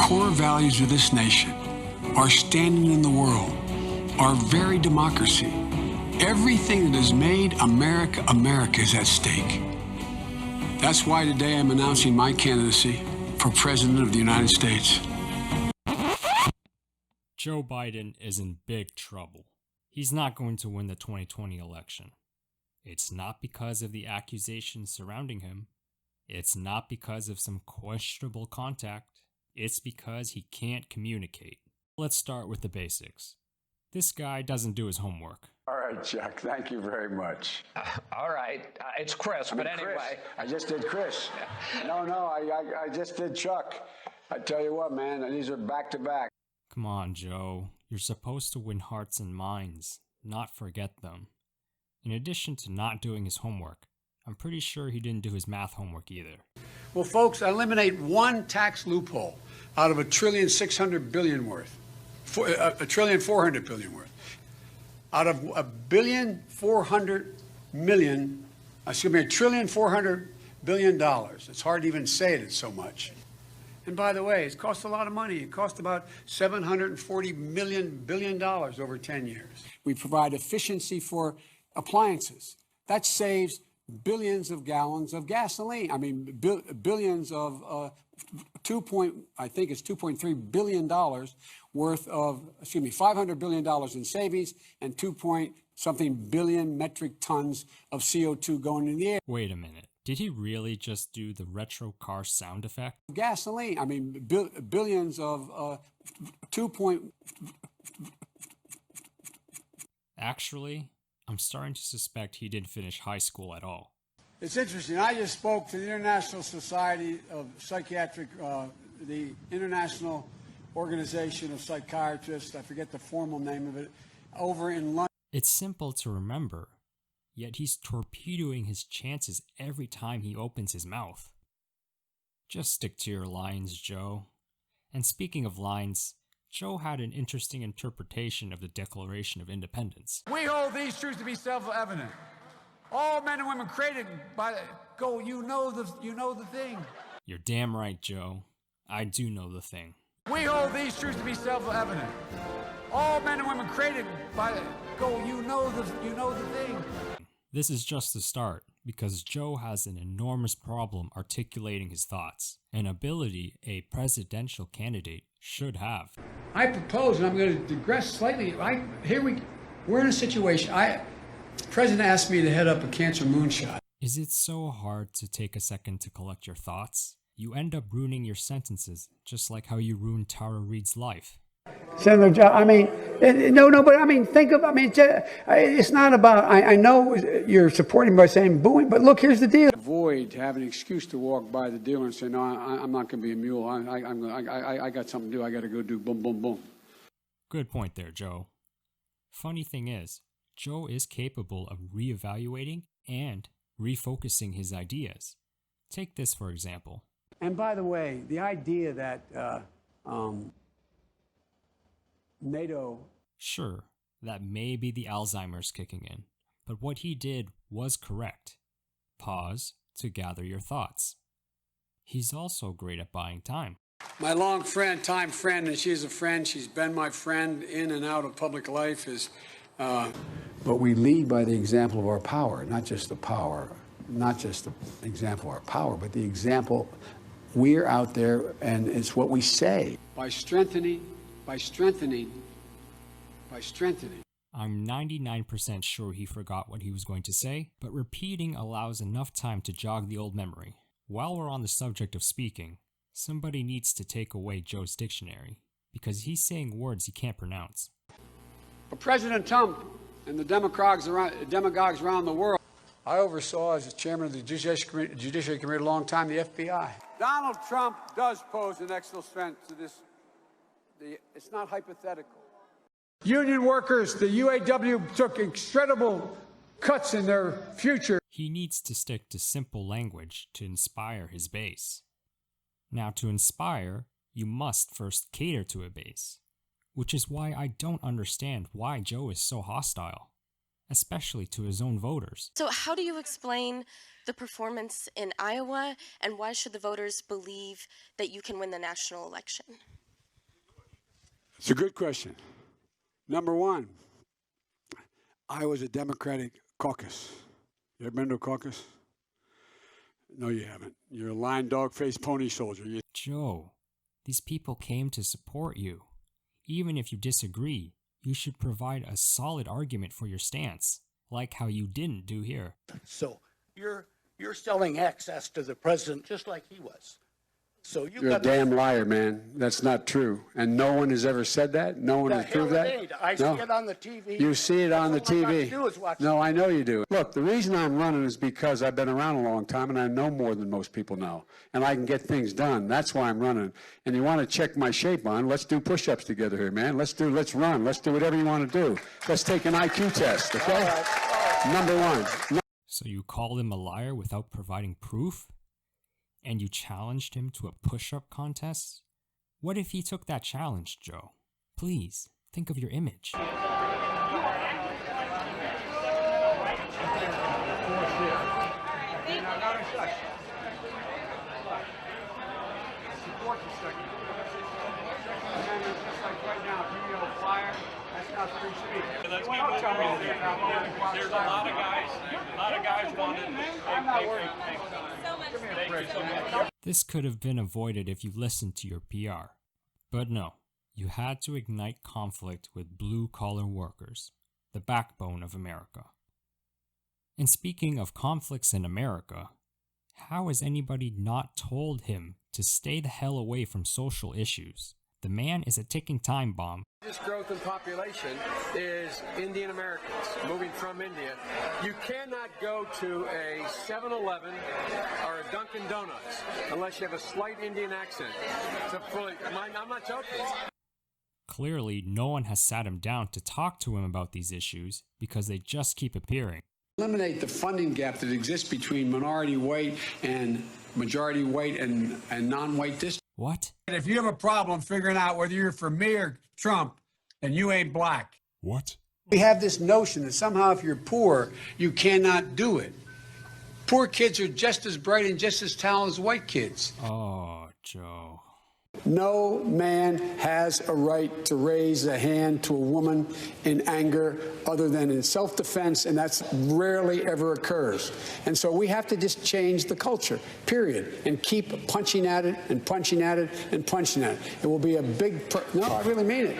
core values of this nation, our standing in the world, our very democracy, everything that has made America America is at stake. That's why today I'm announcing my candidacy for President of the United States. Joe Biden is in big trouble. He's not going to win the 2020 election. It's not because of the accusations surrounding him. It's not because of some questionable contact. It's because he can't communicate. Let's start with the basics. This guy doesn't do his homework. All right, Chuck, thank you very much. All right, it's Chris, but anyway. Chris. I just did Chris. No, I just did Chuck. I tell you what, man, these are back to back. Come on, Joe. You're supposed to win hearts and minds, not forget them. In addition to not doing his homework, I'm pretty sure he didn't do his math homework either. Well, folks, eliminate one tax loophole out of $1.6 trillion worth. $1.4 trillion worth. Out of $1.4 billion. It's hard to even say it, it's so much. And by the way, it costs a lot of money. It cost about $740 billion over 10 years. We provide efficiency for appliances. That saves billions of gallons of gasoline. I mean, billions of $2.3 billion worth of, $500 billion in savings and 2-point-something billion metric tons of CO2 going in the air. Wait a minute. Did he really just do the retro car sound effect? Gasoline. I mean, billions of Actually, I'm starting to suspect he didn't finish high school at all. It's interesting. I just spoke to the International Society of Psychiatric, the International Organization of Psychiatrists, I forget the formal name of it, over in London. It's simple to remember, yet he's torpedoing his chances every time he opens his mouth. Just stick to your lines, Joe. And speaking of lines, Joe had an interesting interpretation of the Declaration of Independence. We hold these truths to be self-evident. All men and women created by you know the thing. You're damn right, Joe. I do know the thing. We hold these truths to be self-evident. All men and women created by you know the thing. This is just the start, because Joe has an enormous problem articulating his thoughts, an ability a presidential candidate should have. I propose, and I'm going to digress slightly. We're in a situation. The president asked me to head up a cancer moonshot. Is it so hard to take a second to collect your thoughts? You end up ruining your sentences, just like how you ruined Tara Reid's life. Senator Joe, it's not about, I know you're supporting by saying booing, but look, here's the deal. Avoid having an excuse to walk by the dealer and say, no, I'm not going to be a mule. I got something to do. I got to go do boom, boom, boom. Good point there, Joe. Funny thing is, Joe is capable of reevaluating and refocusing his ideas. Take this for example. And by the way, the idea that NATO... Sure, that may be the Alzheimer's kicking in, but what he did was correct. Pause to gather your thoughts. He's also great at buying time. My long friend, time friend, and she's a friend. She's been my friend in and out of public life. But we lead by the example of our power, not just the example of our power, but the example we're out there, and it's what we say. By strengthening. I'm 99% sure he forgot what he was going to say, but repeating allows enough time to jog the old memory. While we're on the subject of speaking, somebody needs to take away Joe's dictionary, because he's saying words he can't pronounce. But President Trump and the demagogues around the world, I oversaw as the chairman of the Judiciary Committee a long time, the FBI. Donald Trump does pose an extra threat to this. It's not hypothetical. Union workers, the UAW took incredible cuts in their future. He needs to stick to simple language to inspire his base. Now, to inspire, you must first cater to a base, which is why I don't understand why Joe is so hostile, especially to his own voters. So how do you explain the performance in Iowa, and why should the voters believe that you can win the national election? It's a good question. Number one, I was a Democratic caucus. You ever been to a caucus? No, you haven't. You're a lying dog-faced pony soldier. Joe, these people came to support you. Even if you disagree, you should provide a solid argument for your stance, like how you didn't do here. So you're selling access to the president just like he was. So You're a damn liar, man. That's not true. And no one has ever said that. No one has proved that. I see it on the TV. You see it on the TV. No, I know you do. Look, the reason I'm running is because I've been around a long time and I know more than most people know. And I can get things done. That's why I'm running. And you want to check my shape on, let's do push-ups together here, man. Let's run. Let's do whatever you want to do. Let's take an IQ test, okay? All right. Number one. So you called him a liar without providing proof? And you challenged him to a push-up contest? What if he took that challenge, Joe? Please, think of your image. There's a lot of guys wanted. I'm not worried. This could have been avoided if you listened to your PR. But no, you had to ignite conflict with blue-collar workers, the backbone of America. And speaking of conflicts in America, how has anybody not told him to stay the hell away from social issues? The man is a ticking time bomb. This growth in population is Indian Americans moving from India. You cannot go to a 7-Eleven or a Dunkin' Donuts unless you have a slight Indian accent. I'm not joking. Clearly, no one has sat him down to talk to him about these issues because they just keep appearing. Eliminate the funding gap that exists between minority white and majority white and non-white districts. What? If you have a problem figuring out whether you're for me or Trump, then you ain't black. What? We have this notion that somehow if you're poor, you cannot do it. Poor kids are just as bright and just as talented as white kids. Oh, Joe. No man has a right to raise a hand to a woman in anger other than in self-defense, and that's rarely ever occurs. And so we have to just change the culture, period, and keep punching at it and punching at it and punching at it. It will be a big... No, I really mean it.